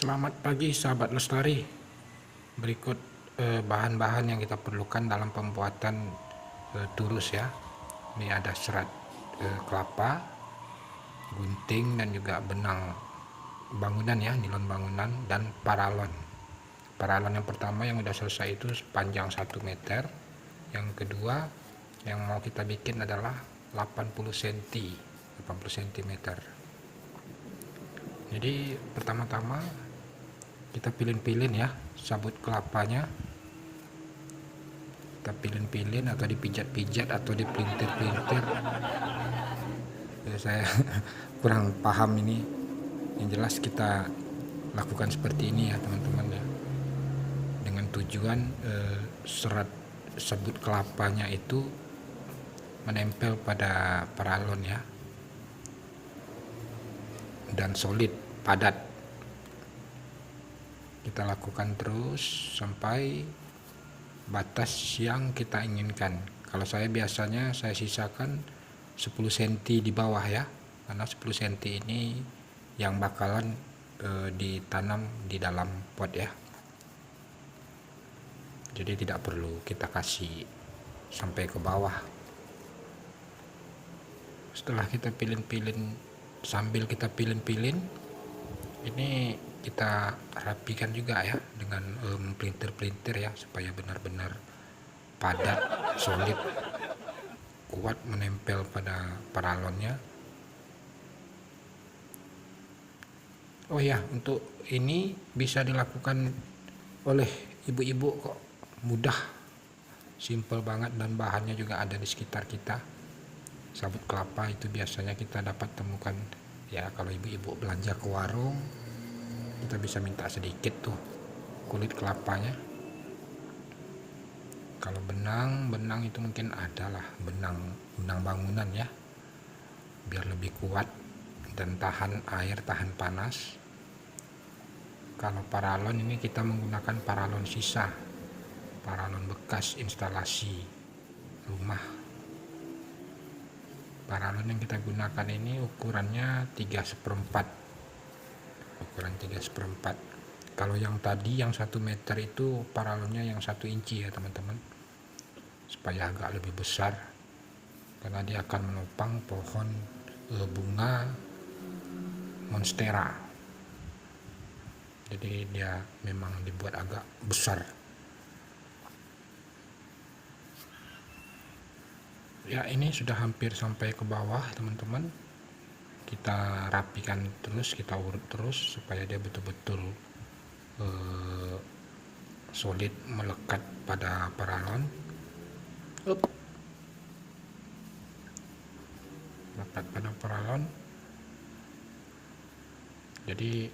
Selamat pagi sahabat lestari. Berikut bahan-bahan yang kita perlukan dalam pembuatan turus ya. Ini ada serat kelapa, gunting dan juga benang bangunan ya, nilon bangunan dan paralon. Paralon yang pertama yang udah selesai itu sepanjang 1 meter. Yang kedua yang mau kita bikin adalah 80 cm. Jadi pertama-tama kita pilin-pilin ya sabut kelapanya, kita pilin-pilin atau dipijat-pijat atau dipelintir-pelintir. Saya kurang paham ini, yang jelas kita lakukan seperti ini ya teman-teman ya, dengan tujuan serat sabut kelapanya itu menempel pada paralon ya, dan solid, padat. Kita lakukan terus sampai batas yang kita inginkan. Kalau saya biasanya saya sisakan 10 cm di bawah ya, karena 10 cm ini yang bakalan ditanam di dalam pot ya. Jadi tidak perlu kita kasih sampai ke bawah. Setelah kita pilin-pilin, sambil kita pilin-pilin, ini kita rapikan juga ya dengan pelintir-pelintir ya, supaya benar-benar padat, solid, kuat menempel pada paralonnya. Oh ya, untuk ini bisa dilakukan oleh ibu-ibu kok, mudah, simple banget, dan bahannya juga ada di sekitar kita. Sabut kelapa itu biasanya kita dapat temukan ya, kalau ibu-ibu belanja ke warung kita bisa minta sedikit tuh kulit kelapanya. Kalau benang itu mungkin adalah benang bangunan ya, biar lebih kuat dan tahan air, tahan panas. Kalau paralon ini kita menggunakan paralon sisa, paralon bekas instalasi rumah. Paralon yang kita gunakan ini ukurannya 3/4, ukuran 3/4. Kalau yang tadi yang 1 meter itu paralonnya yang 1 inci ya teman-teman, supaya agak lebih besar, karena dia akan menopang pohon bunga monstera. Jadi dia memang dibuat agak besar ya. Ini sudah hampir sampai ke bawah teman-teman. Kita rapikan terus, kita urut terus supaya dia betul-betul solid, melekat pada paralon. Melekat pada paralon, jadi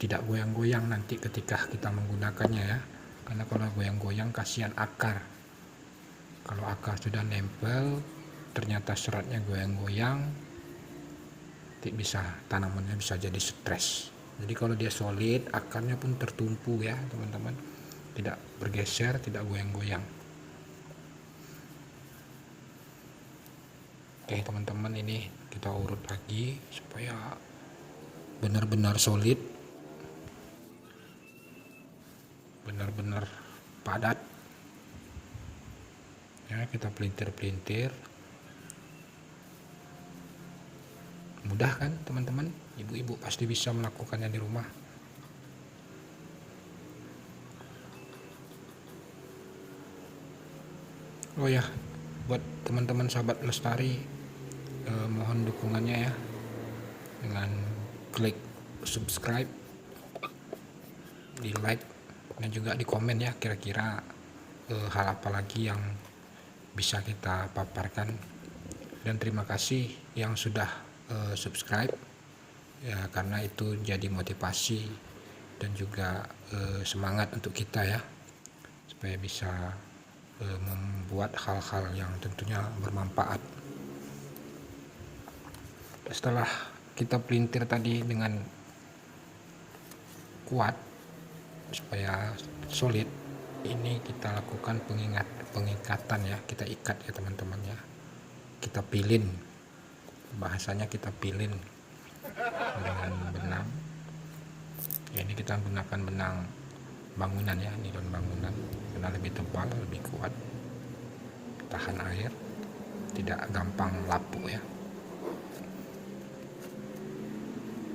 tidak goyang-goyang nanti ketika kita menggunakannya ya, karena kalau goyang-goyang kasihan akar. Kalau akar sudah nempel ternyata seratnya goyang-goyang, bisa, tanamannya bisa jadi stres. Jadi kalau dia solid, akarnya pun tertumpu ya teman-teman, tidak bergeser, tidak goyang-goyang. Oke teman-teman, ini kita urut lagi supaya benar-benar solid, benar-benar padat ya. Kita pelintir-pelintir, mudah kan teman-teman, ibu-ibu pasti bisa melakukannya di rumah. Oh ya, buat teman-teman sahabat lestari, mohon dukungannya ya, dengan klik subscribe, di like, dan juga di komen ya, kira-kira hal apa lagi yang bisa kita paparkan. Dan terima kasih yang sudah subscribe ya, karena itu jadi motivasi dan juga semangat untuk kita ya, supaya bisa membuat hal-hal yang tentunya bermanfaat. Setelah kita pelintir tadi dengan kuat supaya solid, ini kita lakukan pengikatan ya, kita ikat ya teman-teman ya, kita pilin, bahasanya kita pilin dengan benang Ya, ini kita gunakan benang bangunan ya, nilon bangunan, karena lebih tebal, lebih kuat, tahan air, tidak gampang lapuk ya.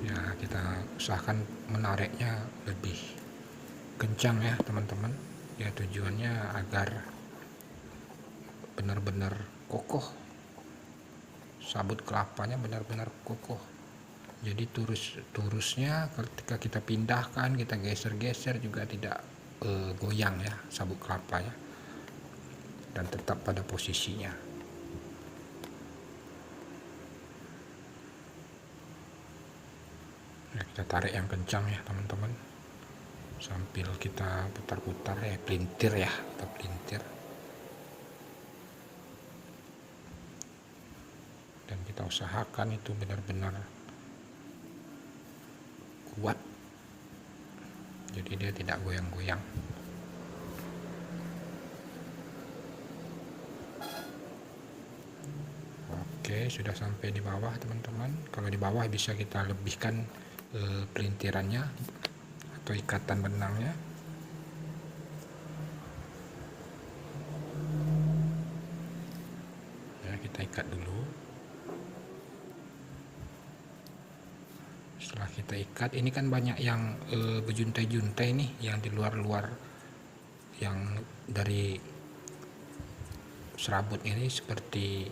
Ya, kita usahakan menariknya lebih kencang ya teman-teman. Ya, tujuannya agar benar-benar kokoh, sabut kelapanya benar-benar kokoh. Jadi turusnya ketika kita pindahkan, kita geser-geser juga tidak goyang ya sabut kelapanya, dan tetap pada posisinya. Ya, kita tarik yang kencang ya teman-teman, sambil kita putar-putar ya, pelintir ya, kita pelintir. Dan kita usahakan itu benar-benar kuat, jadi dia tidak goyang-goyang. Oke, sudah sampai di bawah teman-teman. Kalau di bawah bisa kita lebihkan pelintirannya atau ikatan benangnya. Ya, kita ikat dulu. Setelah kita ikat, ini kan banyak yang berjuntai-juntai nih, yang di luar-luar, yang dari serabut ini seperti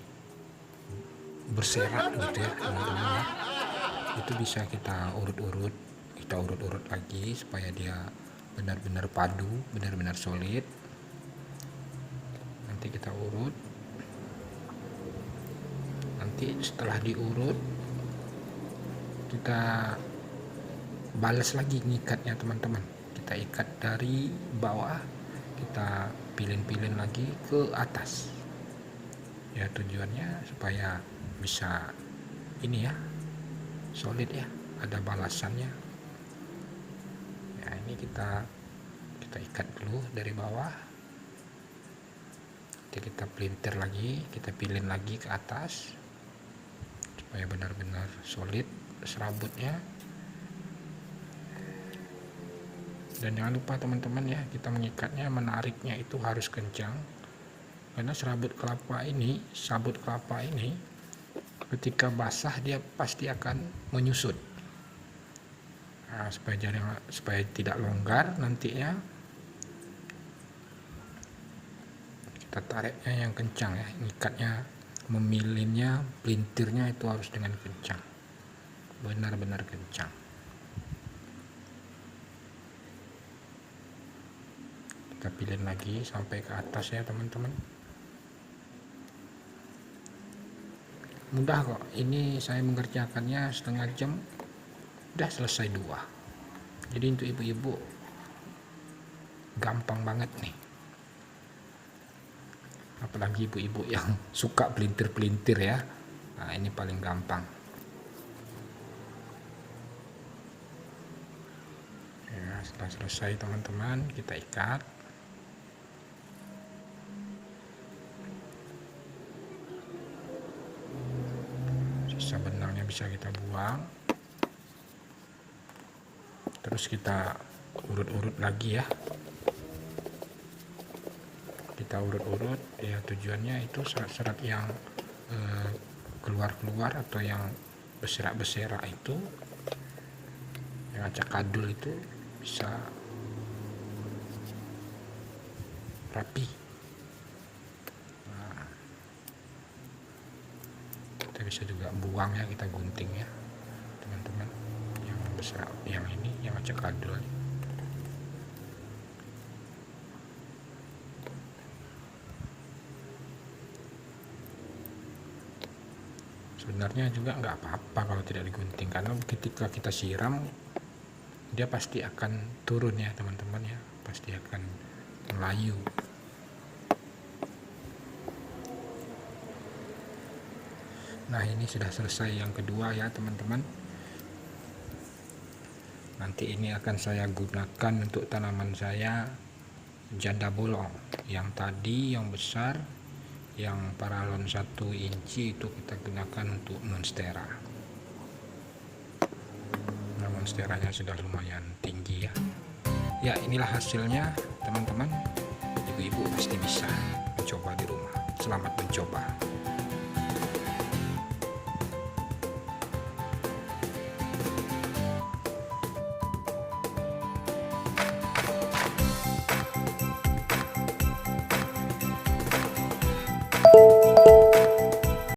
berserak gitu ya teman-teman ya. Itu bisa kita urut-urut lagi supaya dia benar-benar padu, benar-benar solid. Nanti kita urut, nanti setelah diurut kita balas lagi ngikatnya teman-teman. Kita ikat dari bawah, kita pilin-pilin lagi ke atas ya, tujuannya supaya bisa ini ya, solid ya, ada balasannya ya. Ini kita ikat dulu dari bawah, nanti kita pelintir lagi, kita pilin lagi ke atas supaya benar-benar solid serabutnya. Dan jangan lupa teman-teman ya, kita mengikatnya, menariknya itu harus kencang, karena sabut kelapa ini ketika basah dia pasti akan menyusut. Nah, supaya tidak longgar nantinya, kita tariknya yang kencang ya, ngikatnya, memilinnya, pelintirnya itu harus dengan kencang, benar-benar kencang. Kita pilih lagi sampai ke atas ya teman-teman. Mudah kok, ini saya mengerjakannya setengah jam udah selesai 2. Jadi untuk ibu-ibu gampang banget nih, apalagi ibu-ibu yang suka pelintir-pelintir ya. Nah, ini paling gampang ya. Setelah selesai teman-teman, kita ikat. Sisa benangnya bisa kita buang, terus kita urut-urut lagi ya. Kita urut-urut ya, tujuannya itu serat-serat yang keluar-keluar atau yang berserak-berserak itu, yang acak kadul itu bisa rapi. Nah, kita bisa juga buang ya, kita gunting ya teman-teman, yang berserak, yang ini, yang acak kadul. Sebenarnya juga nggak apa-apa kalau tidak digunting, karena ketika kita siram dia pasti akan turun ya teman-teman ya, pasti akan melayu. Nah, ini sudah selesai yang kedua ya teman-teman. Nanti ini akan saya gunakan untuk tanaman saya janda bolong. Yang tadi yang besar, yang paralon 1 inci itu kita gunakan untuk monstera. Nah, monsteranya sudah lumayan tinggi ya. Ya, inilah hasilnya teman-teman. Ibu-ibu pasti bisa mencoba di rumah. Selamat mencoba.